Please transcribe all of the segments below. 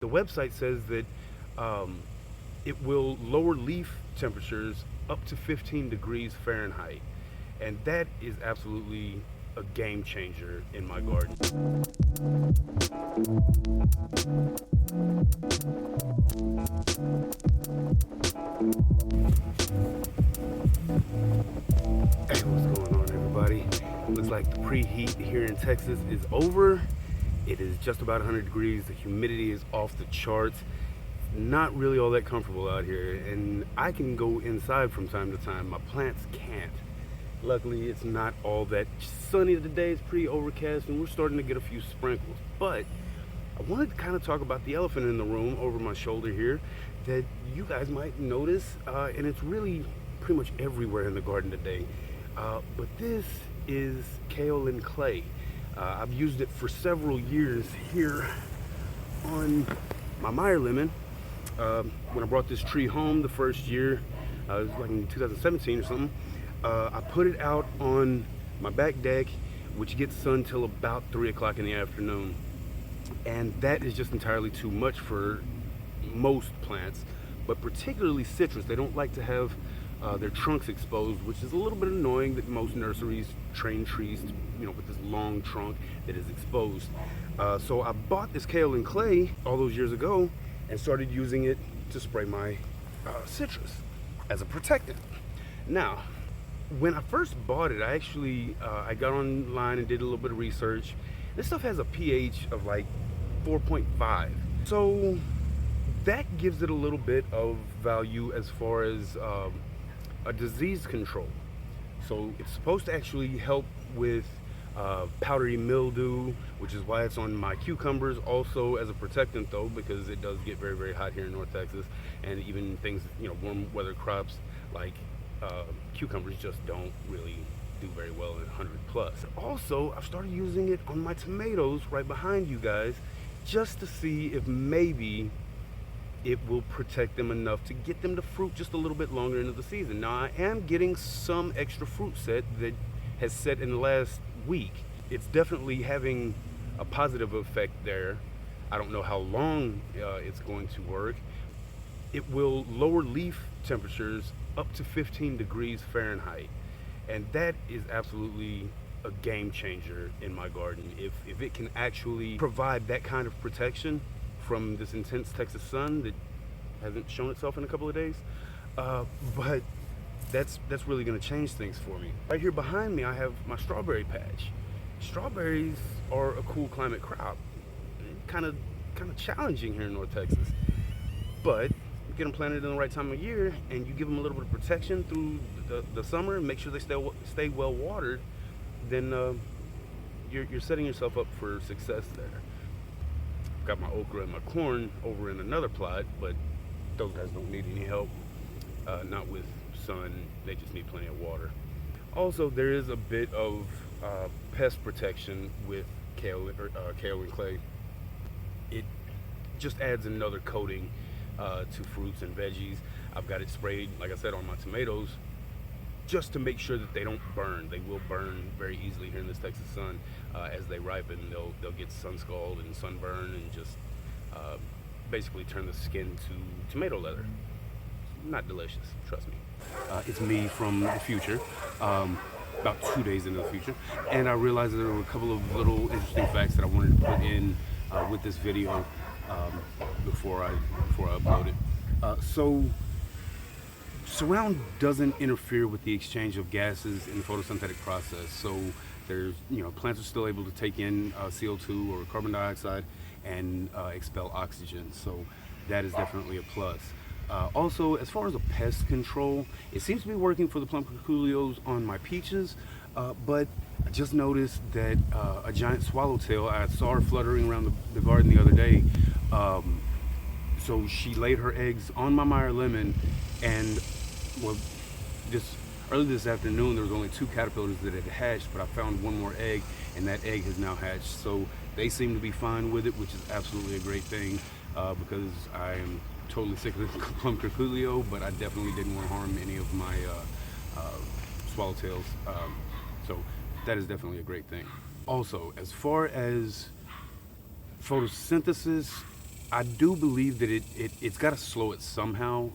The website says that it will lower leaf temperatures up to 15 degrees Fahrenheit, and that is absolutely a game changer in my garden. Hey, what's going on, everybody? Looks like the preheat here in Texas is over. It is just about 100 degrees. The humidity is off the charts. Not really all that comfortable out here, and I can go inside from time to time. My plants can't. Luckily, it's not all that sunny today. It's pretty overcast, and we're starting to get a few sprinkles. But I wanted to kind of talk about the elephant in the room over my shoulder here that you guys might notice, and it's really pretty much everywhere in the garden today. But this is kaolin clay. I've used it for several years here on my Meyer lemon. When I brought this tree home the first year, it was like in 2017 or something, I put it out on my back deck, which gets sun till about 3 o'clock in the afternoon. And that is just entirely too much for most plants, but particularly citrus. They don't like to have their trunks exposed, which is a little bit annoying that most nurseries train trees to, with this long trunk that is exposed. So I bought this kaolin clay all those years ago and started using it to spray my citrus as a protectant. Now, when I first bought it, I got online and did a little bit of research. This stuff has a pH of like 4.5. So that gives it a little bit of value as far as a disease control. So it's supposed to actually help with powdery mildew, which is why it's on my cucumbers. Also as a protectant though, because it does get very, very hot here in North Texas, and even things, warm weather crops like cucumbers just don't really do very well at 100 plus. Also, I've started using it on my tomatoes right behind you guys, just to see if maybe it will protect them enough to get them to fruit just a little bit longer into the season. Now, I am getting some extra fruit set that has set in the last week. It's definitely having a positive effect there. I don't know how long it's going to work. It will lower leaf temperatures up to 15 degrees Fahrenheit, and that is absolutely a game changer in my garden. If it can actually provide that kind of protection from this intense Texas sun that hasn't shown itself in a couple of days, but that's really going to change things for me. Right here behind me, I have my strawberry patch. Strawberries are a cool climate crop, kind of challenging here in North Texas, but you get them planted in the right time of year, and you give them a little bit of protection through the summer, and make sure they stay well watered, then you're setting yourself up for success there. I've got my okra and my corn over in another plot, but those guys don't need any help, not with sun. They just need plenty of water. Also, there is a bit of pest protection with kaolin clay. It just adds another coating to fruits and veggies. I've got it sprayed, like I said, on my tomatoes, just to make sure that they don't burn. They will burn very easily here in this Texas sun. As they ripen, they'll get sun scald and sunburn, and just basically turn the skin to tomato leather. Not delicious, trust me. It's me from the future, about 2 days into the future, and I realized that there were a couple of little interesting facts that I wanted to put in with this video before I upload it. So Surround doesn't interfere with the exchange of gases in the photosynthetic process. So there's, plants are still able to take in CO2 or carbon dioxide and expel oxygen. So that is definitely a plus. Also, as far as a pest control, it seems to be working for the plum curculios on my peaches, but I just noticed that a giant swallowtail, I saw her fluttering around the garden the other day. So she laid her eggs on my Meyer lemon, and just early this afternoon there was only 2 caterpillars that had hatched, but I found one more egg, and that egg has now hatched. So they seem to be fine with it, which is absolutely a great thing, because I am totally sick of the plum curculio, but I definitely didn't want to harm any of my swallowtails. So that is definitely a great thing. Also, as far as photosynthesis, I do believe that it's got to slow it somehow,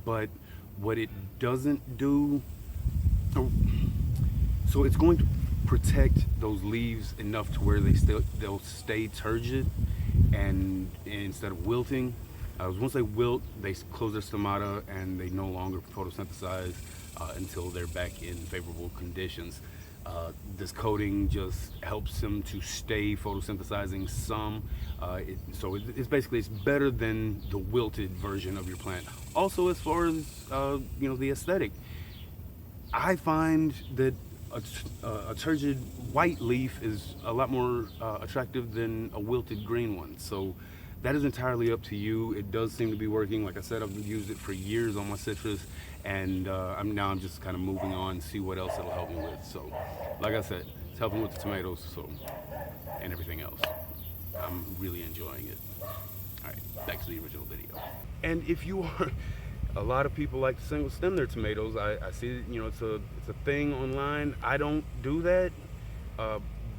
but what it doesn't do, so it's going to protect those leaves enough to where they'll stay turgid and instead of wilting. Once they wilt, they close their stomata and they no longer photosynthesize until they're back in favorable conditions. This coating just helps them to stay photosynthesizing some. It's better than the wilted version of your plant. Also, as far as the aesthetic, I find that a turgid white leaf is a lot more attractive than a wilted green one. So that is entirely up to you. It does seem to be working. Like I said, I've used it for years on my citrus, and I'm just kind of moving on to see what else it'll help me with. So, like I said, it's helping with the tomatoes, and everything else. I'm really enjoying it. All right, back to the original video. And if you are, a lot of people like to single stem their tomatoes. I see, it's a thing online. I don't do that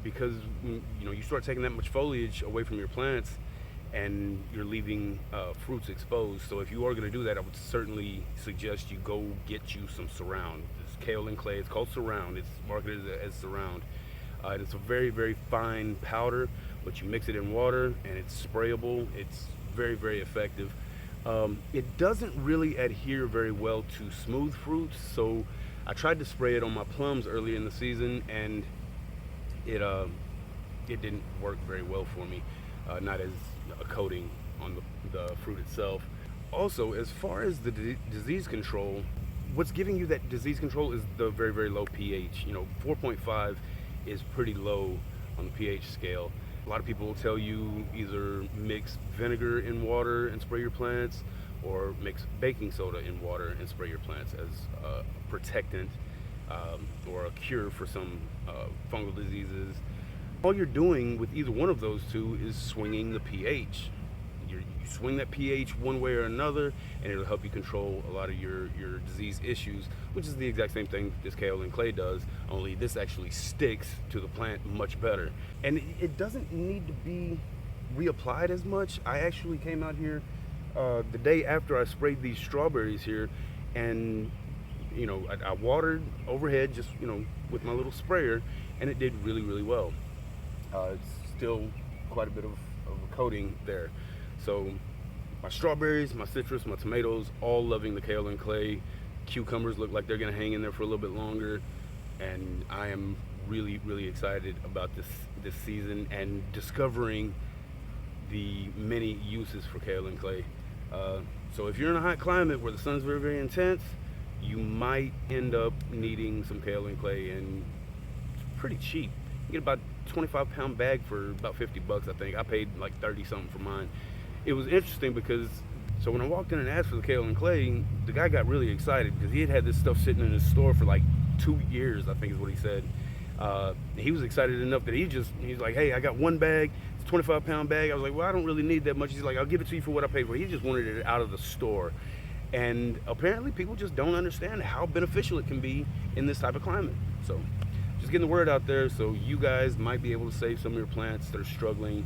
because you start taking that much foliage away from your plants, and you're leaving fruits exposed. So if you are going to do that, I would certainly suggest you go get you some Surround. It's kaolin clay. It's called Surround. It's marketed as Surround. It's a very, very fine powder, but you mix it in water and it's sprayable. It's very, very effective. It doesn't really adhere very well to smooth fruits, so I tried to spray it on my plums earlier in the season, and it didn't work very well for me. Not as a coating on the fruit itself. Also, as far as the disease control, what's giving you that disease control is the very, very low pH. 4.5 is pretty low on the pH scale. A lot of people will tell you either mix vinegar in water and spray your plants, or mix baking soda in water and spray your plants as a protectant or a cure for some fungal diseases. All you're doing with either one of those two is swinging the pH. You swing that pH one way or another, and it'll help you control a lot of your disease issues, which is the exact same thing this kaolin clay does, only this actually sticks to the plant much better. And it doesn't need to be reapplied as much. I actually came out here the day after I sprayed these strawberries here, and I watered overhead just with my little sprayer, and it did really, really well. It's still quite a bit of a coating there. So my strawberries, my citrus, my tomatoes, all loving the kaolin clay. Cucumbers look like they're gonna hang in there for a little bit longer, and I am really, really excited about this season and discovering the many uses for kaolin clay. So if you're in a hot climate where the sun's very, very intense, you might end up needing some kaolin clay, and it's pretty cheap. You get about 25-pound bag for about 50 bucks, I think. I paid like 30 something for mine. It was interesting because, so when I walked in and asked for the kaolin clay, the guy got really excited because he had this stuff sitting in his store for like 2 years, I think is what he said. He was excited enough that he's like, hey, I got one bag, it's a 25-pound bag. I was like, well, I don't really need that much. He's like, I'll give it to you for what I paid for it. He just wanted it out of the store. And apparently people just don't understand how beneficial it can be in this type of climate. So just getting the word out there so you guys might be able to save some of your plants that are struggling.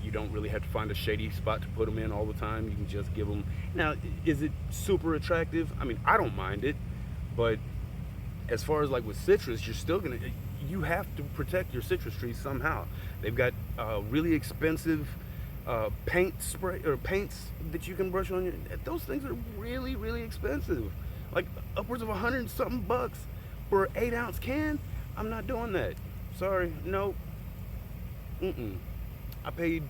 You don't really have to find a shady spot to put them in all the time. You can just give them. Now, is it super attractive? I mean, I don't mind it, but as far as like with citrus, you have to protect your citrus trees somehow. They've got really expensive paint spray or paints that you can brush on your. Those things are really, really expensive, like upwards of $100 and something bucks for an 8-ounce can. I'm not doing that. Sorry, no. I paid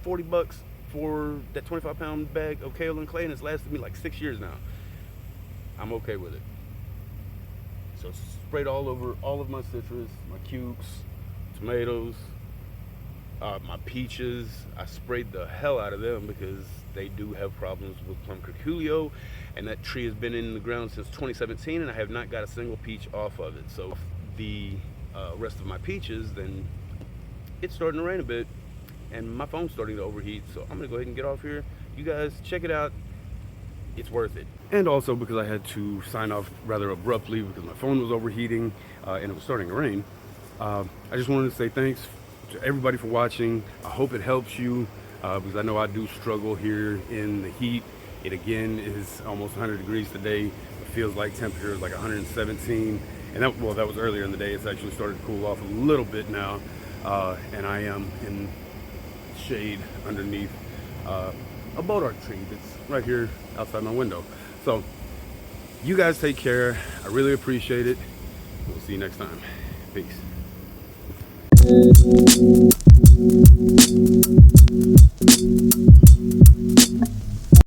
40 bucks for that 25-pound bag of kaolin clay, and it's lasted me like 6 years now. I'm okay with it. So it's sprayed all over all of my citrus, my cukes, tomatoes, my peaches. I sprayed the hell out of them because they do have problems with plum curculio, and that tree has been in the ground since 2017, and I have not got a single peach off of it. So the rest of my peaches, then it's starting to rain a bit, and my phone's starting to overheat, so I'm gonna go ahead and get off here. You guys check it out. It's worth it. And also because I had to sign off rather abruptly because my phone was overheating and it was starting to rain. I just wanted to say thanks to everybody for watching. I hope it helps you. because I know I do struggle here in the heat. It again is almost 100 degrees today. It feels like temperature is like 117, and that was earlier in the day. It's actually started to cool off a little bit now, and I am in shade underneath a boat arch tree that's right here outside my window. So you guys take care. I really appreciate it. We'll see you next time. Peace.